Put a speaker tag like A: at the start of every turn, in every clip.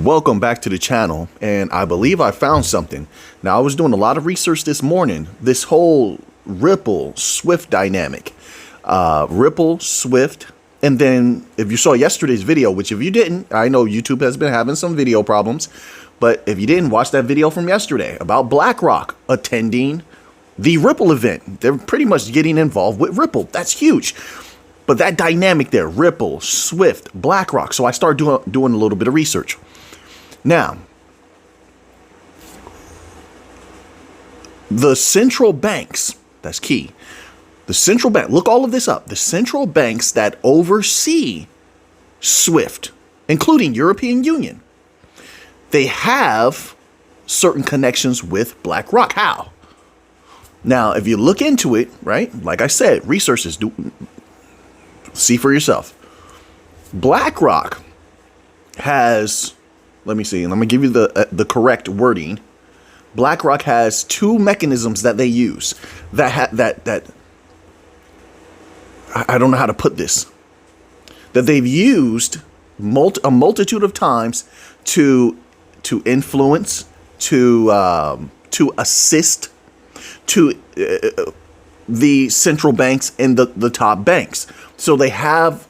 A: Welcome back to the channel, and I believe I found something. Now, I was doing a lot of research this morning. This whole Ripple Swift dynamic. Ripple, Swift, and then if you saw yesterday's video, which if you didn't, I know YouTube has been having some video problems, but if you didn't watch that video from yesterday about BlackRock attending the Ripple event, they're pretty much getting involved with Ripple. That's huge. But that dynamic there, Ripple, Swift, BlackRock. So I started doing a little bit of research. Now, the central banks, that's key. The central bank, look all of this up. The central banks that oversee Swift, including European Union, they have certain connections with BlackRock. How? Now, if you look into it, right, like I said, researchers do see for yourself. BlackRock has, let me see, let me give you the correct wording. BlackRock has two mechanisms that they use that I don't know how to put this, that they've used a multitude of times to influence, to assist, to the central banks and the top banks. So they have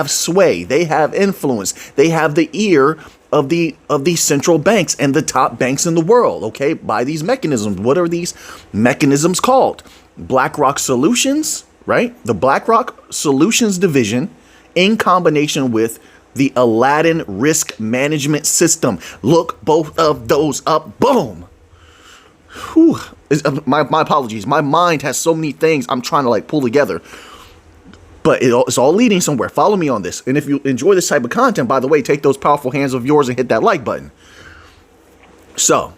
A: sway, they have influence, they have the ear of these central banks and the top banks in the world, okay, by these mechanisms. What are these mechanisms called? BlackRock Solutions, right? The BlackRock Solutions division in combination with the Aladdin Risk Management System. Look both of those up. Boom. Whew. My apologies. My mind has so many things I'm trying to pull together. But it's all leading somewhere. Follow me on this. And if you enjoy this type of content, by the way, take those powerful hands of yours and hit that like button. So,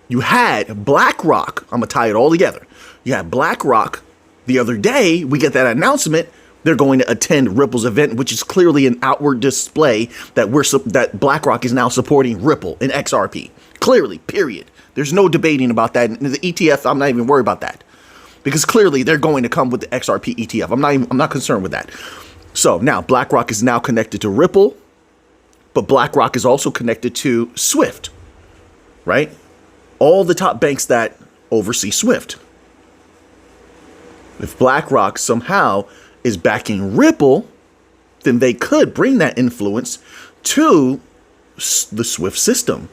A: you had BlackRock. I'm going to tie it all together. You had BlackRock. The other day, we get that announcement. They're going to attend Ripple's event, which is clearly an outward display that BlackRock is now supporting Ripple and XRP. Clearly, period. There's no debating about that. And the ETF, I'm not even worried about that. Because clearly they're going to come with the XRP ETF. I'm not concerned with that. So now BlackRock is now connected to Ripple, but BlackRock is also connected to Swift, right? All the top banks that oversee Swift. If BlackRock somehow is backing Ripple, then they could bring that influence to the Swift system,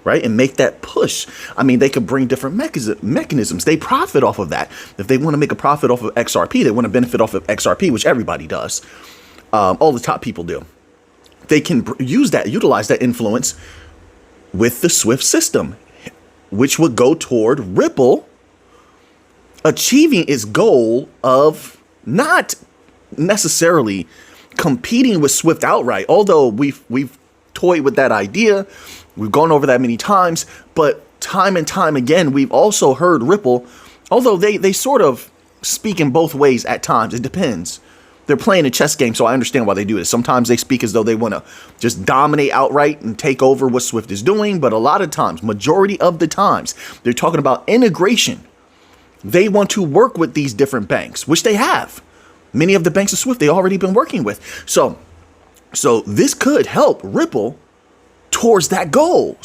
A: right? And make that push. I mean, they could bring different mechanisms. They profit off of that. If they want to make a profit off of XRP, they want to benefit off of XRP, which everybody does. All the top people do. They can utilize that influence with the Swift system, which would go toward Ripple achieving its goal of not necessarily competing with Swift outright, although we've toyed with that idea. We've gone over that many times, but time and time again, we've also heard Ripple, although they sort of speak in both ways at times. It depends. They're playing a chess game, so I understand why they do this. Sometimes they speak as though they want to just dominate outright and take over what Swift is doing, but a lot of times, majority of the times, they're talking about integration. They want to work with these different banks, which they have. Many of the banks of Swift, they've already been working with. So this could help Ripple towards that goal.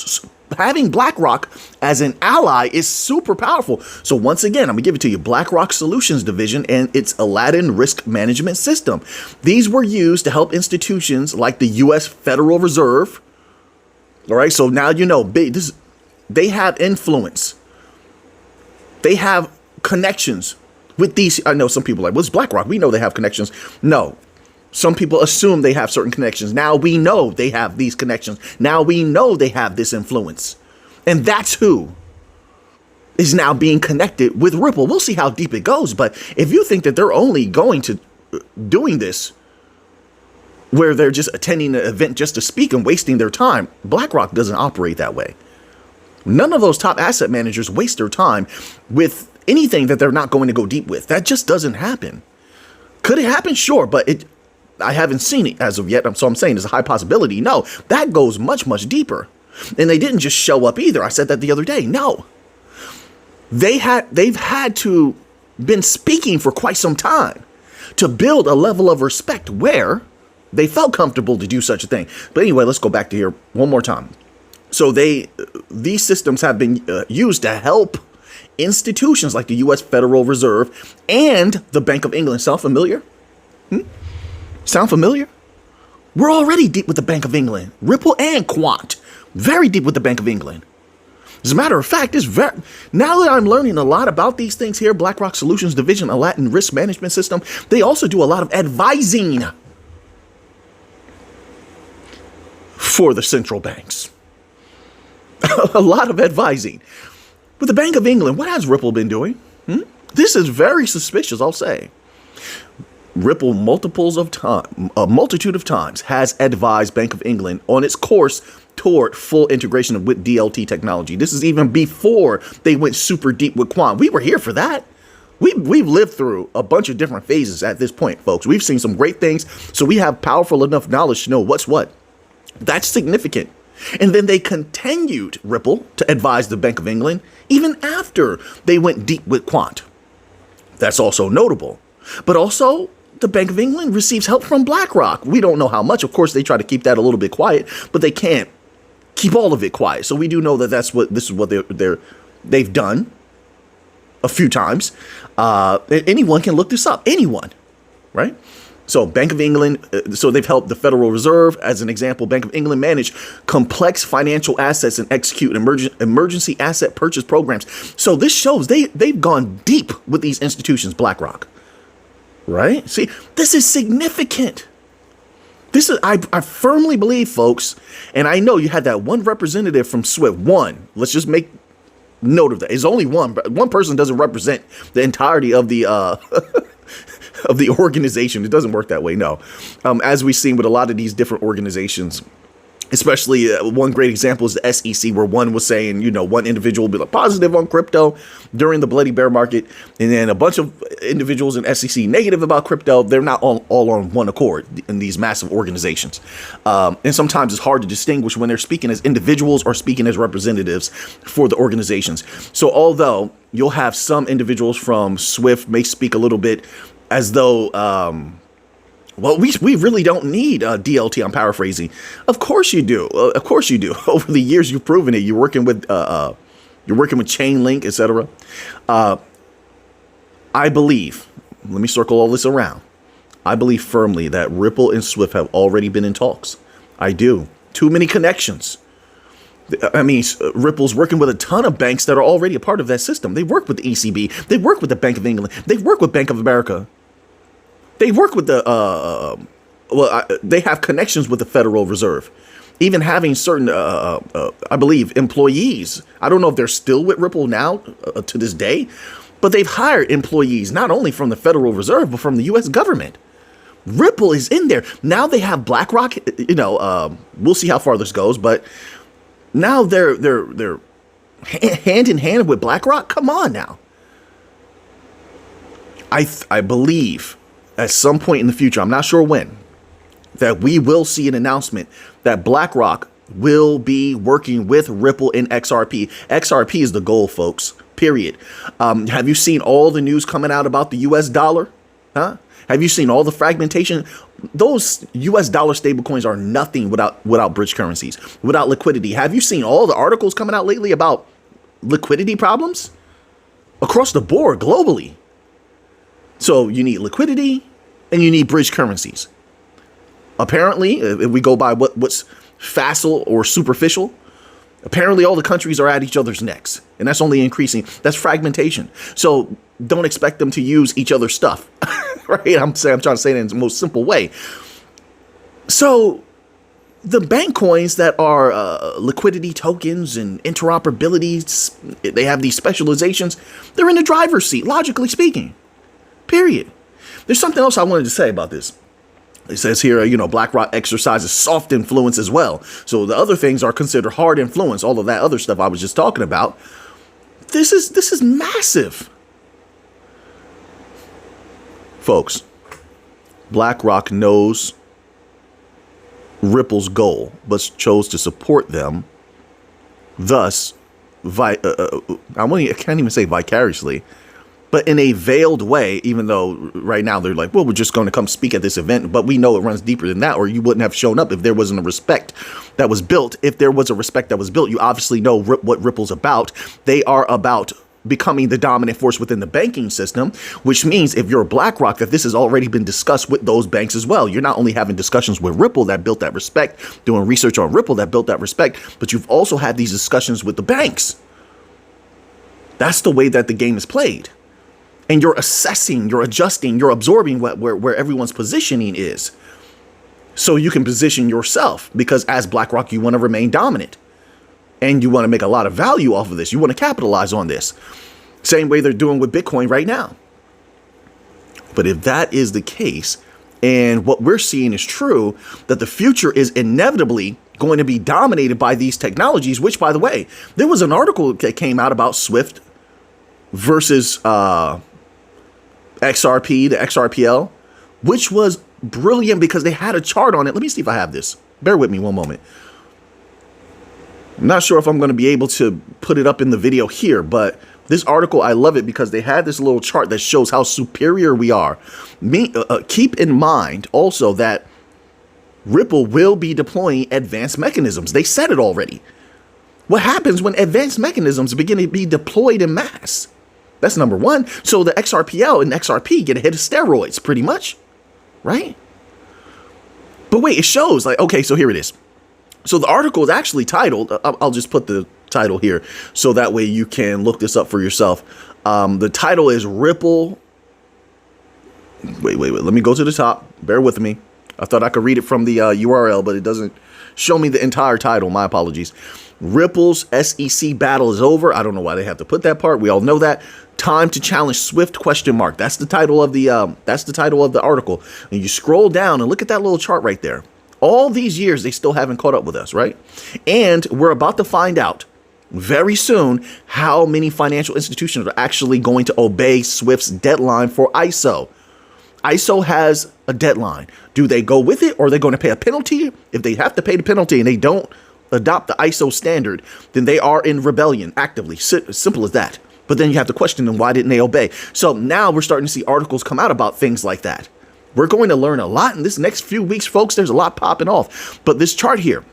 A: Having BlackRock as an ally is super powerful. So once again, I'm gonna give it to you. BlackRock Solutions division and its Aladdin Risk Management System. These were used to help institutions like the U.S. Federal Reserve. All right, so now you know they have influence. They have connections with these. I know some people are like, what's BlackRock? We know they have connections. No. Some people assume they have certain connections. Now we know they have these connections. Now we know they have this influence. And that's who is now being connected with Ripple. We'll see how deep it goes. But if you think that they're only going to doing this where they're just attending an event just to speak and wasting their time, BlackRock doesn't operate that way. None of those top asset managers waste their time with anything that they're not going to go deep with. That just doesn't happen. Could it happen? Sure, but I haven't seen it as of yet. So I'm saying there's a high possibility. No, that goes much, much deeper. And they didn't just show up either. I said that the other day. No, they've had to been speaking for quite some time to build a level of respect where They felt comfortable to do such a thing. But anyway, let's go back to here one more time. So these systems have been used to help institutions like the U.S. Federal Reserve and the Bank of England. Sound familiar? Sound familiar? We're already deep with the Bank of England. Ripple and Quant. Very deep with the Bank of England. As a matter of fact, now that I'm learning a lot about these things here, BlackRock Solutions Division, a Latin risk management system, they also do a lot of advising for the central banks. A lot of advising. With the Bank of England, what has Ripple been doing? This is very suspicious, I'll say. Ripple a multitude of times has advised Bank of England on its course toward full integration with DLT technology. This is even before they went super deep with Quant. We were here for that. We've lived through a bunch of different phases at this point, folks. We've seen some great things, so we have powerful enough knowledge to know what's what. That's significant. And then they continued, Ripple, to advise the Bank of England even after they went deep with Quant. That's also notable. But also, the Bank of England receives help from BlackRock. We don't know how much. Of course, they try to keep that a little bit quiet, but they can't keep all of it quiet. So we do know that this is what they've done a few times. Anyone can look this up. Anyone, right? So Bank of England, so they've helped the Federal Reserve, as an example. Bank of England manage complex financial assets and execute emergency asset purchase programs. So this shows they've gone deep with these institutions, BlackRock. Right? See, this is significant. This is, I firmly believe, folks, and I know you had that one representative from SWIFT. One. Let's just make note of that. It's only one, but one person doesn't represent the entirety of the of the organization. It doesn't work that way, no. As we've seen with a lot of these different organizations, especially one great example is the SEC, where one was saying, one individual will be like positive on crypto during the bloody bear market, and then a bunch of individuals in SEC negative about crypto. They're not all on one accord in these massive organizations. And sometimes it's hard to distinguish when they're speaking as individuals or speaking as representatives for the organizations. So although you'll have some individuals from SWIFT may speak a little bit as though, well, we really don't need DLT. I'm paraphrasing. Of course you do. Of course you do. Over the years, you've proven it. You're working with Chainlink, etc. I believe. Let me circle all this around. I believe firmly that Ripple and Swift have already been in talks. I do. Too many connections. I mean, Ripple's working with a ton of banks that are already a part of that system. They work with the ECB. They work with the Bank of England. They work with Bank of America. They work with they have connections with the Federal Reserve, even having certain, I believe, employees. I don't know if they're still with Ripple now to this day, but they've hired employees, not only from the Federal Reserve, but from the U.S. government. Ripple is in there. Now they have BlackRock, we'll see how far this goes, but now they're hand in hand with BlackRock. Come on now. I believe at some point in the future, I'm not sure when, that we will see an announcement that BlackRock will be working with Ripple and XRP. XRP is the goal, folks, period. Have you seen all the news coming out about the US dollar? Huh? Have you seen all the fragmentation? Those US dollar stablecoins are nothing without bridge currencies, without liquidity. Have you seen all the articles coming out lately about liquidity problems across the board globally? So you need liquidity and you need bridge currencies. Apparently, if we go by what's facile or superficial, apparently all the countries are at each other's necks, and that's only increasing. That's fragmentation. So don't expect them to use each other's stuff, right? I'm trying to say that in the most simple way. So the bank coins that are liquidity tokens and interoperability, they have these specializations. They're in the driver's seat, logically speaking. Period. There's something else I wanted to say about this. It says here, BlackRock exercises soft influence as well. So the other things are considered hard influence, all of that other stuff I was just talking about. This is massive. Folks, BlackRock knows Ripple's goal, but chose to support them. Thus, I can't even say vicariously, but in a veiled way, even though right now they're like, well, we're just going to come speak at this event. But we know it runs deeper than that, or you wouldn't have shown up if there wasn't a respect that was built. If there was a respect that was built, you obviously know what Ripple's about. They are about becoming the dominant force within the banking system, which means if you're BlackRock, that this has already been discussed with those banks as well. You're not only having discussions with Ripple that built that respect, doing research on Ripple that built that respect, but you've also had these discussions with the banks. That's the way that the game is played. And you're assessing, you're adjusting, you're absorbing where everyone's positioning is. So you can position yourself, because as BlackRock, you want to remain dominant. And you want to make a lot of value off of this. You want to capitalize on this. Same way they're doing with Bitcoin right now. But if that is the case, and what we're seeing is true, that the future is inevitably going to be dominated by these technologies, which, by the way, there was an article that came out about Swift versus XRP, the XRPL, which was brilliant because they had a chart on it. Let me see if I have this. Bear with me one moment. I'm not sure if I'm going to be able to put it up in the video here, but this article, I love it because they had this little chart that shows how superior we are. Keep in mind also that Ripple will be deploying advanced mechanisms. They said it already. What happens when advanced mechanisms begin to be deployed in mass? That's number one. So the XRPL and XRP get a hit of steroids pretty much, right? But wait, it shows like, okay, so here it is. So the article is actually titled, I'll just put the title here so that way you can look this up for yourself. The title is Ripple. Wait. Let me go to the top. Bear with me. I thought I could read it from the URL, but it doesn't show me the entire title. My apologies. Ripple's SEC battle is over. I don't know why they have to put that part. We all know that. Time to challenge Swift ? That's the title of the article. And you scroll down and look at that little chart right there. All these years, they still haven't caught up with us, right? And we're about to find out very soon how many financial institutions are actually going to obey Swift's deadline for ISO. ISO has a deadline. Do they go with it, or are they going to pay a penalty? If they have to pay the penalty and they don't adopt the ISO standard, then they are in rebellion actively. Simple as that. But then you have to question them, why didn't they obey? So now we're starting to see articles come out about things like that. We're going to learn a lot in this next few weeks, folks. There's a lot popping off. But this chart here,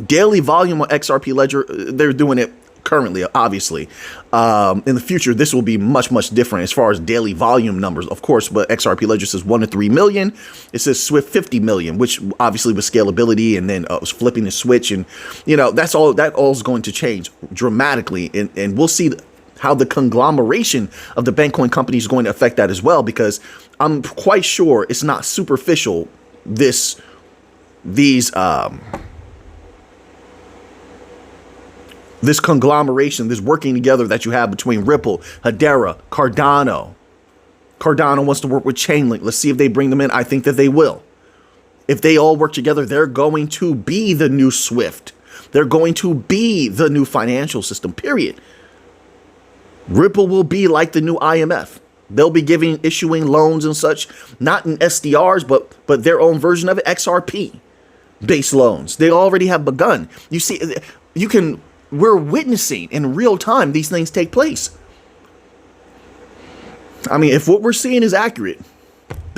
A: daily volume on XRP Ledger, they're doing it currently, obviously. In the future, this will be much, much different as far as daily volume numbers, of course. But XRP Ledger says 1 to 3 million. It says Swift 50 million, which obviously was scalability, and then was flipping the switch. And, you know, that all is going to change dramatically. And we'll see how the conglomeration of the Bankcoin company is going to affect that as well, because I'm quite sure it's not superficial. This conglomeration, this working together that you have between Ripple, Hedera, Cardano. Cardano wants to work with Chainlink. Let's see if they bring them in. I think that they will. If they all work together, they're going to be the new Swift. They're going to be the new financial system, period. Ripple will be like the new IMF. They'll be issuing loans and such, not in SDRs, but their own version of it, XRP based loans. They already have begun. You see, we're witnessing in real time these things take place. I mean, if what we're seeing is accurate,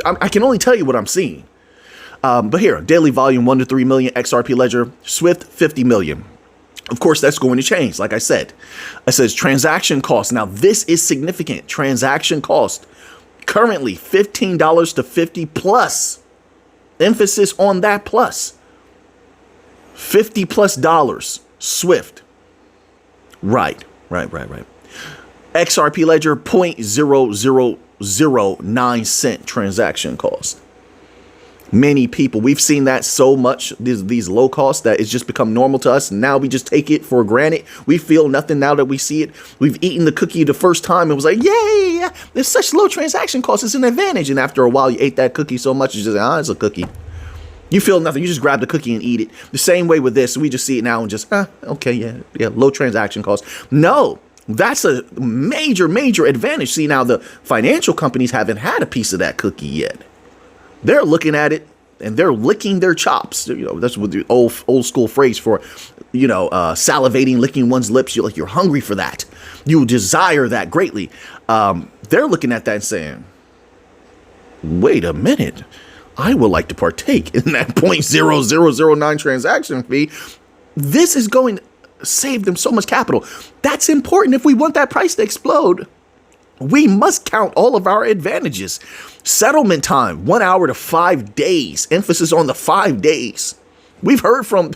A: I can only tell you what I'm seeing. But here, daily volume 1 to 3 million, XRP Ledger, Swift 50 million. Of course, that's going to change. Like I said, it says transaction cost. Now, this is significant. Transaction cost currently $15 to 50 plus. Emphasis on that plus. $50 plus dollars. Swift. Right. XRP Ledger 0.0009 cent transaction cost. Many people, we've seen that so much, these low costs, that it's just become normal to us. Now we just take it for granted. We feel nothing now that we see it. We've eaten the cookie the first time. It was like, yeah, there's such low transaction costs. It's an advantage. And after a while, you ate that cookie so much, you just, it's a cookie. You feel nothing. You just grab the cookie and eat it. The same way with this. We just see it now and just, okay, yeah, low transaction costs. No, that's a major, major advantage. See, now the financial companies haven't had a piece of that cookie yet. They're looking at it and they're licking their chops. That's what the old school phrase for, salivating, licking one's lips. You're hungry for that. You desire that greatly. They're looking at that and saying, wait a minute, I would like to partake in that 0.0009 transaction fee. This is going to save them so much capital. That's important. If we want that price to explode, we must count all of our advantages. Settlement time, 1 hour to 5 days. Emphasis on the 5 days. We've heard from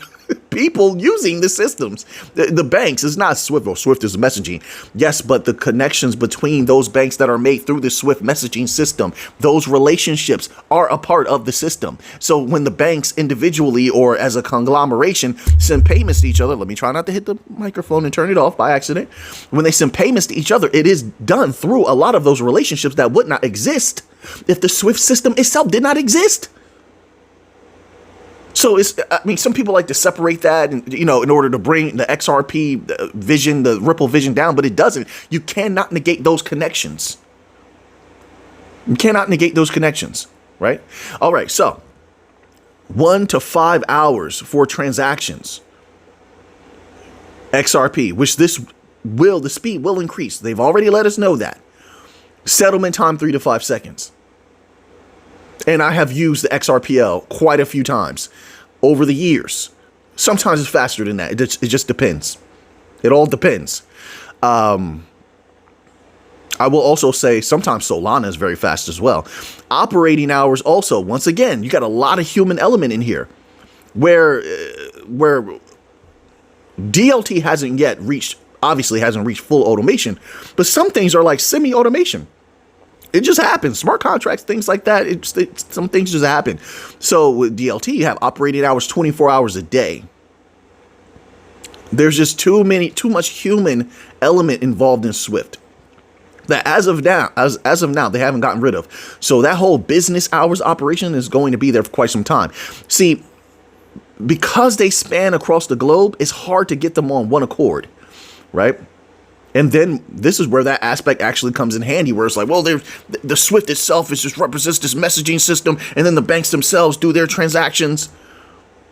A: people using the systems. The banks, it's not Swift, or Swift is messaging. Yes, but the connections between those banks that are made through the Swift messaging system, those relationships are a part of the system. So when the banks individually or as a conglomeration send payments to each other, let me try not to hit the microphone and turn it off by accident. When they send payments to each other, it is done through a lot of those relationships that would not exist if the Swift system itself did not exist. So some people like to separate that, and, in order to bring the XRP vision, the Ripple vision down, but it doesn't. You cannot negate those connections. You cannot negate those connections, right? All right. So 1 to 5 hours for transactions. XRP, which the speed will increase. They've already let us know that. Settlement time, 3 to 5 seconds. And I have used the XRPL quite a few times over the years. Sometimes it's faster than that. It just depends. It all depends. I will also say sometimes Solana is very fast as well. Operating hours also, once again, you got a lot of human element in here where DLT hasn't reached full automation, but some things are like semi-automation. It just happens. Smart contracts, things like that. Some things just happen. So with DLT, you have operating hours 24 hours a day. There's just too much human element involved in Swift that as of now, they haven't gotten rid of. So that whole business hours operation is going to be there for quite some time. See, because they span across the globe, it's hard to get them on one accord, right? And then this is where that aspect actually comes in handy, where it's like, well, the Swift itself represents this messaging system, and then the banks themselves do their transactions.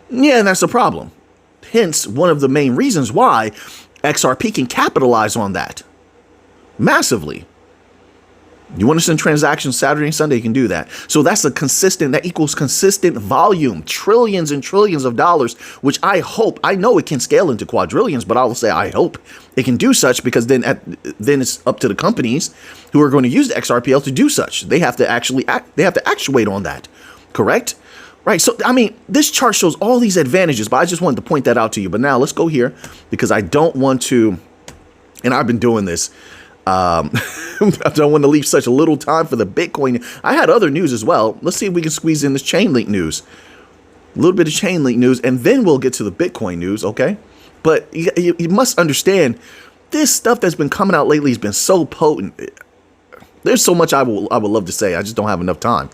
A: Yeah, and that's a problem. Hence, one of the main reasons why XRP can capitalize on that massively. You want to send transactions Saturday and Sunday, you can do that. So that equals consistent volume, trillions and trillions of dollars, which I know it can scale into quadrillions, but I will say I hope it can do such, because then it's up to the companies who are going to use the XRPL to do such. They have to actuate on that. Correct? Right. So, this chart shows all these advantages, but I just wanted to point that out to you. But now let's go here, because I don't want to, and I've been doing this. I don't want to leave such a little time for the Bitcoin. I had other news as well. Let's see if we can squeeze in this Chainlink news. A little bit of Chainlink news, and then we'll get to the Bitcoin news, okay? But you must understand, this stuff that's been coming out lately has been so potent. There's so much I would love to say. I just don't have enough time.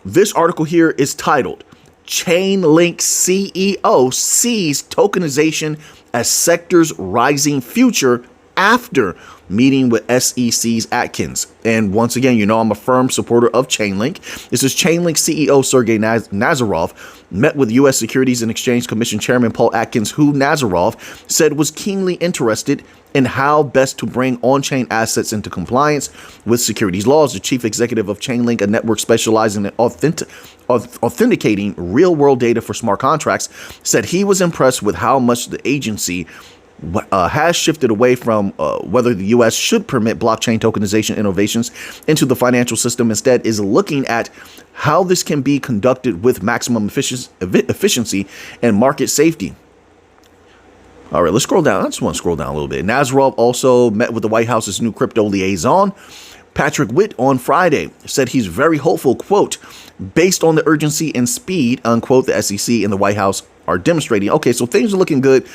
A: This article here is titled, Chainlink CEO Sees Tokenization as Sector's Rising Future After Meeting with SEC's Atkins. And once again, I'm a firm supporter of Chainlink. This is Chainlink CEO Sergey Nazarov met with U.S. Securities and Exchange Commission Chairman Paul Atkins, who Nazarov said was keenly interested in how best to bring on-chain assets into compliance with securities laws. The chief executive of Chainlink, a network specializing in authenticating real-world data for smart contracts, said he was impressed with how much the agency has shifted away from whether the U.S. should permit blockchain tokenization innovations into the financial system. Instead, is looking at how this can be conducted with maximum efficiency and market safety. All right, let's scroll down. I just want to scroll down a little bit. Nazarov also met with the White House's new crypto liaison, Patrick Witt, on Friday. Said he's very hopeful, quote, based on the urgency and speed, unquote, the SEC and the White House are demonstrating. Okay, so things are looking good.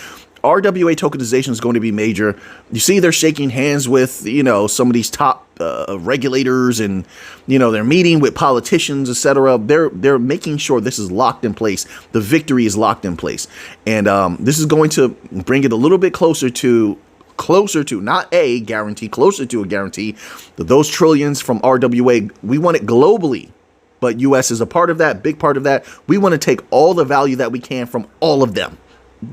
A: RWA tokenization is going to be major. You see, they're shaking hands with, some of these top regulators, and, they're meeting with politicians, etc. They're making sure this is locked in place. The victory is locked in place. And this is going to bring it a little bit closer to, not a guarantee, closer to a guarantee that those trillions from RWA, we want it globally. but US is a part of that, big part of that. We want to take all the value that we can from all of them.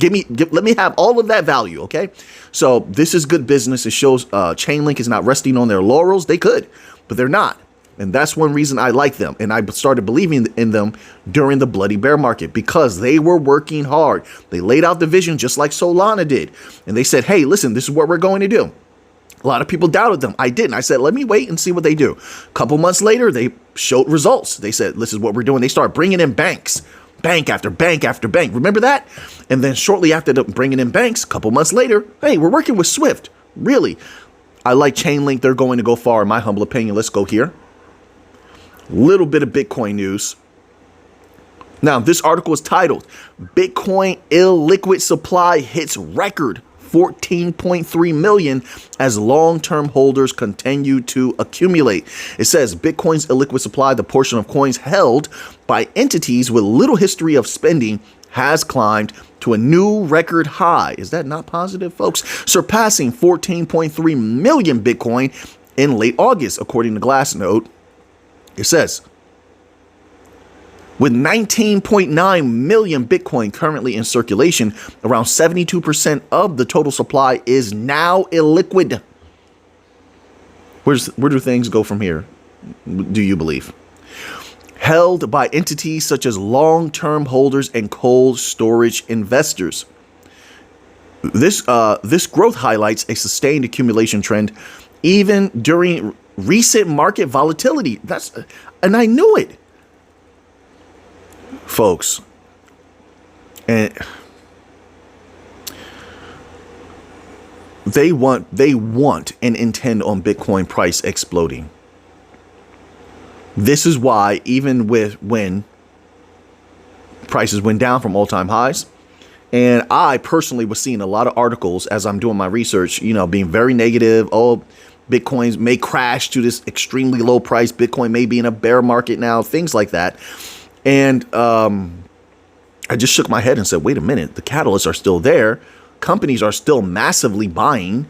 A: Let me have all of that value, okay? So this is good business. It shows Chainlink is not resting on their laurels. They could, but they're not. And that's one reason I like them. And I started believing in them during the bloody bear market because they were working hard. They laid out the vision just like Solana did. And they said, hey, listen, this is what we're going to do. A lot of people doubted them. I didn't. I said, let me wait and see what they do. A couple months later, they showed results. They said, this is what we're doing. They started bringing in banks. Bank after bank after bank. Remember that? And then shortly after bringing in banks, a couple months later, hey, we're working with Swift. Really? I like Chainlink. They're going to go far, in my humble opinion. Let's go here. Little bit of Bitcoin news. Now, this article is titled, Bitcoin illiquid supply hits record 14.3 million as long-term holders continue to accumulate. It says Bitcoin's illiquid supply, the portion of coins held by entities with little history of spending, has climbed to a new record high. Is that not positive, folks? Surpassing 14.3 million Bitcoin in late August, according to Glassnode. It says, with 19.9 million Bitcoin currently in circulation, around 72% of the total supply is now illiquid. Where do things go from here, do you believe? Held by entities such as long-term holders and cold storage investors. This growth highlights a sustained accumulation trend even during recent market volatility. And I knew it. Folks, and they want and intend on Bitcoin price exploding. This is why even when prices went down from all-time highs, and I personally was seeing a lot of articles as I'm doing my research, being very negative. Oh, Bitcoins may crash to this extremely low price. Bitcoin may be in a bear market now, things like that. And I just shook my head and said, wait a minute, the catalysts are still there. Companies are still massively buying.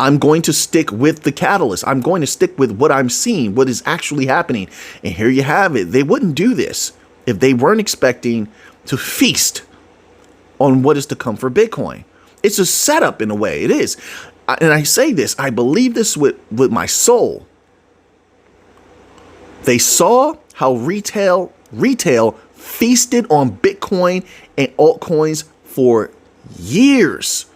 A: I'm going to stick with the catalyst. I'm going to stick with what I'm seeing, what is actually happening. And here you have it. They wouldn't do this if they weren't expecting to feast on what is to come for Bitcoin. It's a setup in a way. It is. And I say this, I believe this with my soul. They saw how retail feasted on Bitcoin and altcoins for years.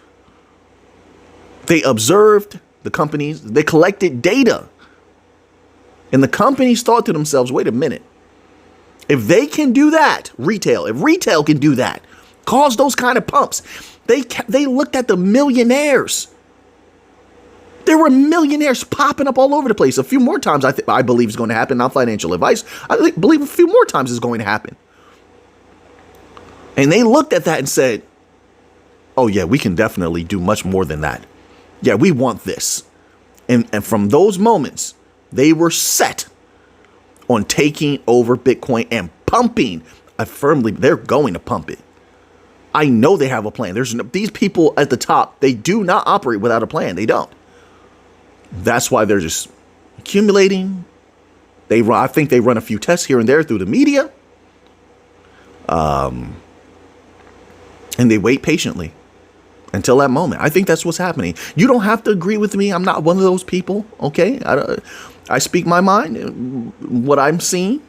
A: They observed the companies, they collected data. And the companies thought to themselves, wait a minute. If they can do that, if retail can do that, cause those kind of pumps, they looked at the millionaires. There were millionaires popping up all over the place. A few more times I believe is going to happen. Not financial advice. I believe a few more times is going to happen. And they looked at that and said, oh yeah, we can definitely do much more than that. Yeah, we want this. And from those moments, they were set on taking over Bitcoin and pumping. They're going to pump it. I know they have a plan. These people at the top, they do not operate without a plan. They don't. That's why they're just accumulating. I think they run a few tests here and there through the media. And they wait patiently until that moment. I think that's what's happening. You don't have to agree with me. I'm not one of those people. Okay. I speak my mind, what I'm seeing,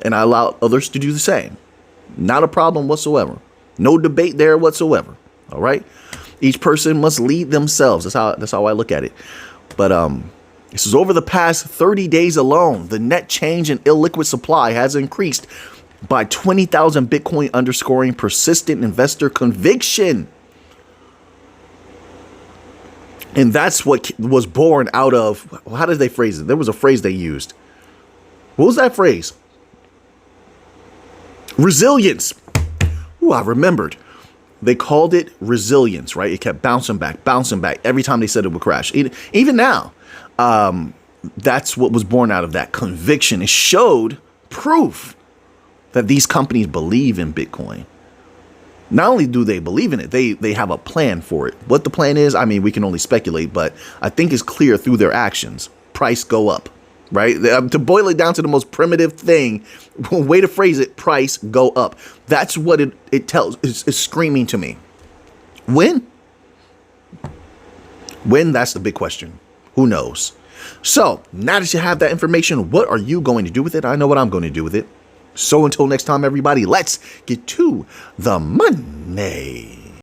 A: and I allow others to do the same. Not a problem whatsoever. No debate there whatsoever. All right. Each person must lead themselves. That's how I look at it. But this is over the past 30 days alone. The net change in illiquid supply has increased by 20,000 Bitcoin, underscoring persistent investor conviction. And that's what was born out of, how did they phrase it? There was a phrase they used. What was that phrase? Resilience. Ooh, I remembered. They called it resilience, right? It kept bouncing back every time they said it would crash. Even now, that's what was born out of that conviction. It showed proof that these companies believe in Bitcoin. Not only do they believe in it, they have a plan for it. What the plan is, I mean, we can only speculate, but I think it's clear through their actions. Price go up. right? To boil it down to the most primitive thing, way to phrase it, price go up. That's what it tells, is screaming to me. When? When, that's the big question. Who knows? So now that you have that information, what are you going to do with it? I know what I'm going to do with it. So until next time, everybody, let's get to the money.